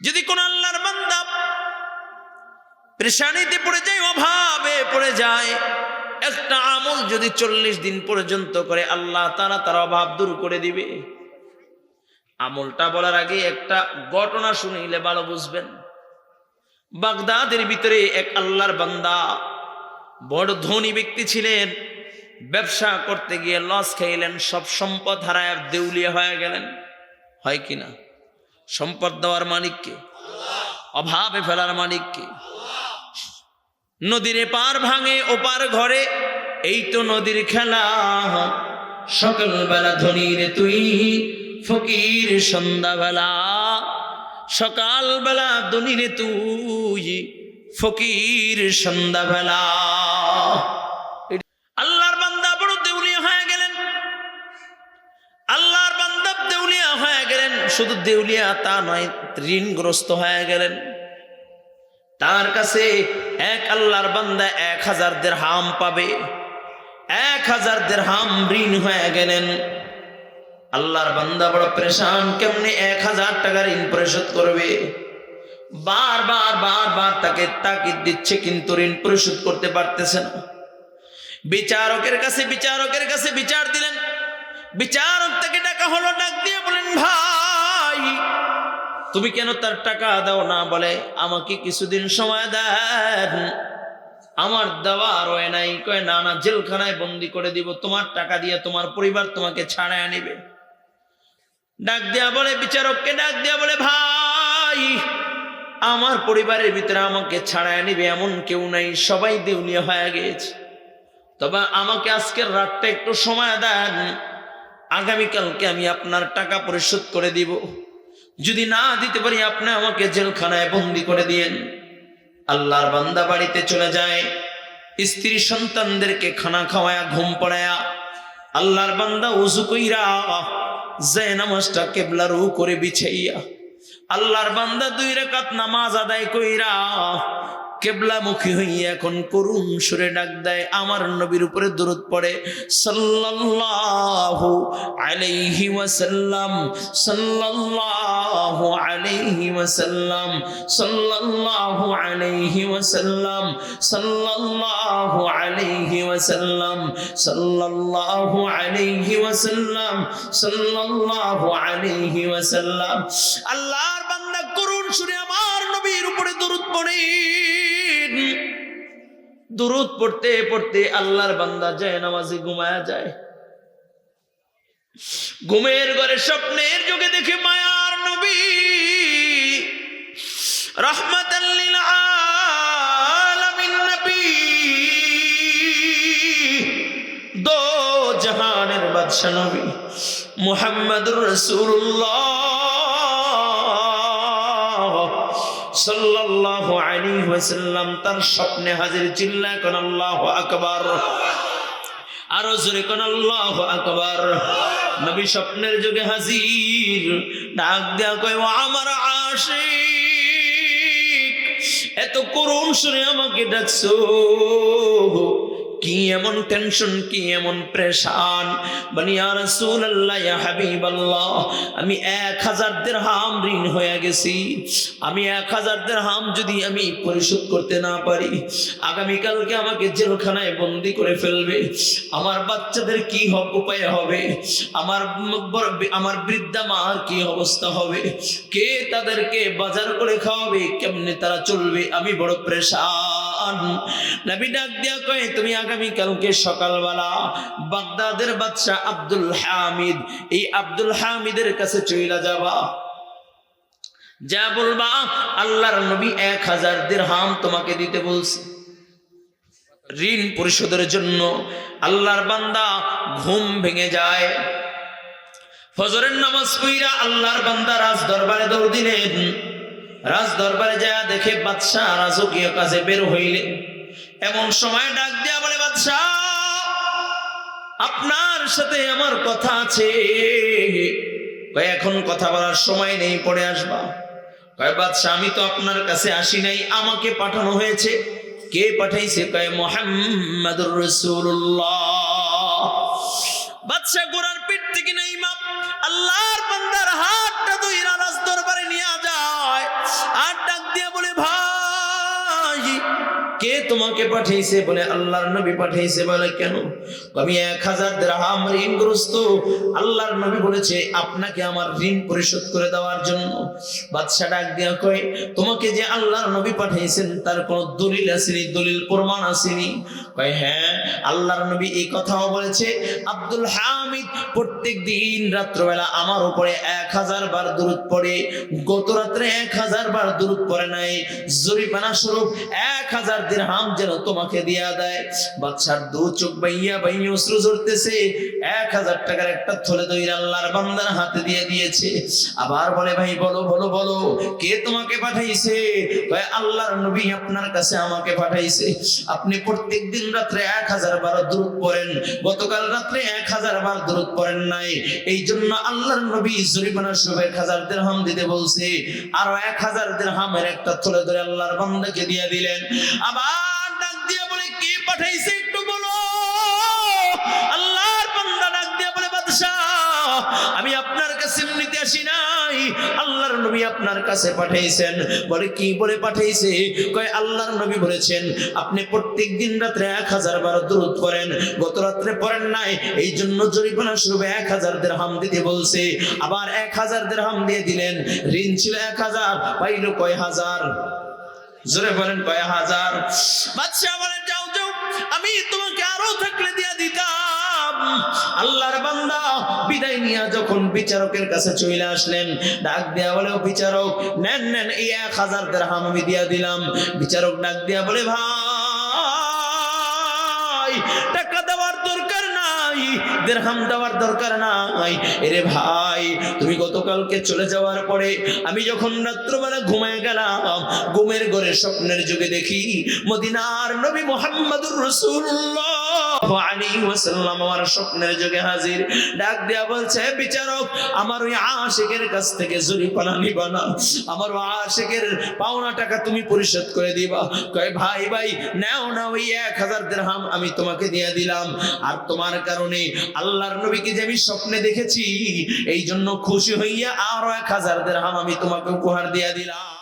যদি কোন আল্লাহর বান্দা পেরেশানিতে পড়ে যায়, অভাবে পড়ে যায়, একটা আমল যদি 40 দিন পর্যন্ত করে, আল্লাহ তাআলা তার অভাব দূর করে দিবে। আমলটা বলার আগে একটা ঘটনা শুনিলে ভালো বুঝবেন। বাগদাদের ভিতরে এক আল্লাহর বান্দা, বড় ধনী ব্যক্তি ছিলেন। ব্যবসা করতে গিয়ে লস খাইলেন, সব সম্পদ হারায় দেউলিয়া হয়ে গেলেন। হয় কিনা? সম্পদ দেওয়ার মালিককে, অভাবে ফেলার মালিককে। নদীর পার ভাঙে ওপার ঘরে, এই তো নদীর খেলা। সকালবেলা ধনী রে তুই, ফকির সন্ধ্যাবেলা। সকালবেলা ধনী রে তুই, ফকির সন্ধ্যাবেলা। আল্লাহর বান্দা বড় দেউলিয়া হয়ে গেলেন। আল্লাহর বান্দা দেউলিয়া হয়ে গেলেন। শুধু দেউলিয়া তা নয়, ঋণগ্রস্ত হয়ে গেলেন। তার কাছে এক আল্লাহর বান্দা 1000 দিরহাম পাবে। 1000 দিরহাম ঋণ হয়ে গেলেন। আল্লাহর বান্দা বড় পরেশান, কেমনে 1000 টাকা ঋণ পরিশোধ করবে। বারবার তাকে তাকিদ দিচ্ছে, কিন্তু ঋণ পরিশোধ করতে পারতেছে না। বিচারকের কাছে বিচার দিলেন। বিচারক তাকে ডাকা হলো, ডাক দিয়ে বলেন, ভাই তুমি কেন তার টাকা দাও না? বলে, আমাকে কিছুদিন সময় দেন, আমার দেওয়ার হয় নাই। কয়, না না, জেলখানায় বন্দি করে দিব, তোমার টাকা দিয়ে তোমার পরিবার তোমাকে ছাড়ায় নিবে। ডাক দেয়া বলে, বিচারককে ডাক দেয়া বলে, ভাই আমার পরিবারের ভিতরে আমাকে ছাড়ায় নিবে এমন কেউ নাই, সবাই দেউলিয়া হয়ে গেছে। তবে আমাকে আজকের রাতটা একটু সময় দেন, আগামীকালকে আমি আপনার টাকা পরিশোধ করে দিব। যদি না দিতে পারি, আপনি আমাকে জেলখানায় বন্দি করে দিয়েন। আল্লাহর বান্দা বাড়িতে চলে যায়, স্ত্রী সন্তানদেরকে খানা খাওয়ায়া ঘুম পড়ায়া আল্লাহর বান্দা ওযু কইরা যায় নামাজটা কিবলার করে বিছাইয়া আল্লাহর বান্দা 2 রাকাত নামাজ আদায় কইরা কিবলামুখী হইয়া এখন করুণ সুরে ডাক দেয়, আমার নবীর উপরে দরুদ পড়ে, সাল্লাল্লাহু আলাইহি ওয়াসাল্লাম, সাল্লাল্লাহু আলাইহি ওয়াসাল্লাম, সাল্লাল্লাহু আলাইহি ওয়াসাল্লাম, সাল্লাল্লাহু আলাইহি ওয়াসাল্লাম, সাল্লাল্লাহু আলাইহি ওয়াসাল্লাম, সাল্লাল্লাহু আলাইহি ওয়াসাল্লাম। আল্লাহর বান্দা করুণ সুরে আমার নবীর উপরে দরুদ পড়ে। দুরুদ পড়তে পড়তে আল্লাহর বান্দা যায় নামাজে ঘুমায়া যায়। ঘুমের ঘরে স্বপ্নের যুগে দেখে মায়ার নবী রাহমাতাল লিল আলামিন নবী, দো জাহানের বাদশা নবী মুহাম্মদুর রাসূলুল্লাহ সাল্লাল্লাহু আলাইহি ওয়াসাল্লাম তার স্বপ্নে হাজির। চিল্লা কোন আল্লাহু আকবার, আরো জোরে কোন আল্লাহু আকবার। নবী স্বপ্নের যুগে হাজির, ডাক দেয়া কয়, ও আমার আশিক, এত করুণ সুরে আমাকে ডাকছো, কি এমন টেনশন, কি এমন প্রেশান? বলি, ইয়া রাসূলুল্লাহ, ইয়া হাবিবাল্লাহ, আমি 1000 দিরহাম ঋণ হয়ে গেছি। আমি 1000 দিরহাম যদি আমি পরিশোধ করতে না পারি, আগামীকালকে আমাকে জেলখানায় বন্দি করে ফেলবে। আমার বাচ্চাদের কি উপায় হবে? আমার বৃদ্ধা মার কি অবস্থা হবে? কে তাদেরকে বাজার করে খাওয়াবে? কেমনে তারা চলবে? আমি বড় প্রেশান। নবী ডাক দিয়া কয়, তুমি আগামীকালকে সকালবেলা বাগদাদের বাদশা আব্দুল হামিদ, এই আব্দুল হামিদের কাছে চইলা যাবা, যা বলবা আল্লাহর নবী 1000 দিরহাম তোমাকে দিতে বলছে ঋণ পরিশোধের জন্য। আল্লাহর বান্দা ঘুম ভেঙে যায়, ফজরের নামাজ পড়া আল্লাহর বান্দা রাজ দরবারে দৌড় দিলেন। রাজ দরবারে যায় দেখে বাদশা রাজকীয় কাজে বের হইলেন। এমন সময় ডাক দেয়া বলে, বাদশা আপনার সাথে আমার কথা আছে। কয়, এখন কথা বলার সময় নেই, পরে আসবা। কয়, বাদশা আমি তো আপনার কাছে আসি নাই, আমাকে পাঠানো হয়েছে। কে পাঠাইছে? কয়, মুহাম্মাদুর রাসূলুল্লাহ। বাদশা গোরার পিঠ থেকে নেই মাপ আল্লাহর বান্দার হাতটা ধইরা রাজ দরবারে নিয়ে যায়। কে তোমাকে পাঠিয়েছে? বলে আল্লাহর নবী পাঠিয়েছে। বলে কেন? আমি 1000 দিরহাম ঋণগ্রস্ত। আল্লাহর নবী বলেছে আপনাকে আমার ঋণ পরিশোধ করে দেওয়ার জন্য। বাদশা ডাক দিয়া কয় তোমাকে যে আল্লাহর নবী পাঠিয়েছেন তার কোনো দলিল আসেনি, দলিল প্রমাণ আসেনি? কয় হ্যাঁ, আল্লাহর নবী এই কথাও বলেছে আব্দুল হামিদ প্রত্যেক দিন রাত্রবেলা আমার উপরে 1000 বার দরুদ পড়ে। গত রাত্রে 1000 বার দরুদ পড়ে নাই, জরিমানা স্বরূপ 1000 দিরহাম যেন তোমাকে দিয়া দেয়। বাদশার দু চোখ বাইয়া বাইয়া অশ্রু ঝরতেছে। 1000 টাকার একটা থলে দইরা আল্লাহর বান্দার হাতে দিয়ে দিয়েছে। আবার বলে ভাই বলো বলো বলো কে তোমাকে পাঠাইছে? কয় আল্লাহর নবী আপনার কাছে আমাকে পাঠাইছে। আপনি প্রত্যেক দিন রাত্রে 1000 বার দরুদ পড়েন, গতকাল রাত্রে 1000 বার দরুদ পড়েন নাই, এই জন্য আল্লাহর নবী জরিমানা স্বরূপ 1000 দিরহাম দিতে বলছে। আরো 1000 দিরহামের একটা থলে ধরে আল্লাহর বান্দাকে দিয়ে দিলেন। আবার ডাক দিয়ে বলে কে পাঠাইছে একটু বলো। আল্লাহর বান্দা ডাক দিয়ে বলে বাদশা আমি আপনার কাছে এমনিতে আসি নাই, আল্লাহর নবী আপনার কাছে পাঠাইছেন। বলে কি বলে পাঠাইছে? কয় আল্লাহর নবী বলেছেন আপনি প্রত্যেক দিন রাত্রে 1000 বার দরুদ পড়েন, গত রাত্রে পড়েন নাই, এই জন্য জরিমানা স্বরূপ 1000 দিরহাম দিতে বলছে। আবার 1000 দিরহাম দিয়ে দিলেন। ঋণ ছিল 1000, পাইল কয় হাজার? জোরে বলেন কয় হাজার? বাদশা বলে যাও যাও, আমি তোমাকে আরো থাকলে দিয়া দিতাম। আল্লাহর বান্দা বিদায় নিয়ে যখন বিচারকের কাছে চলে আসলেন, ডাক দেয়া বলে বিচারক নেন নেন এই 1000 দিরহাম আমি দিয়া দিলাম। বিচারক ডাক দেয়া বলে ভাই টাকা দেওয়ার দরকার নাই, দিরহাম দেওয়ার দরকার নাই। এরে ভাই তুমি গতকালকে চলে যাওয়ার পরে আমি যখন রাত্রবেলা ঘুমায় গেলাম, ঘুমের ঘরে স্বপ্নের যুগে দেখি মদিনার নবী মুহাম্মদুর রাসূলুল্লাহ আলাইহি ওয়াসাল্লাম আমার স্বপ্নের যুগে হাজির। ডাক দেয়া বলছে বিচারক আমার ওই আশিকের কাছ থেকে জরিমানা নিবা না, আমার ওই আশিকের পাওনা টাকা তুমি পরিশোধ করে দিবা। কয় ভাই ভাই নাও না, ওই 1000 দিরহাম আমি তোমাকে দিয়ে দিলাম। আর তোমার কারণে আল্লাহর নবীকে যে আমি স্বপ্নে দেখেছি এই জন্য খুশি হইয়া আরো 1000 দিরহাম আমি তোমাকে উপহার দিয়ে দিলাম।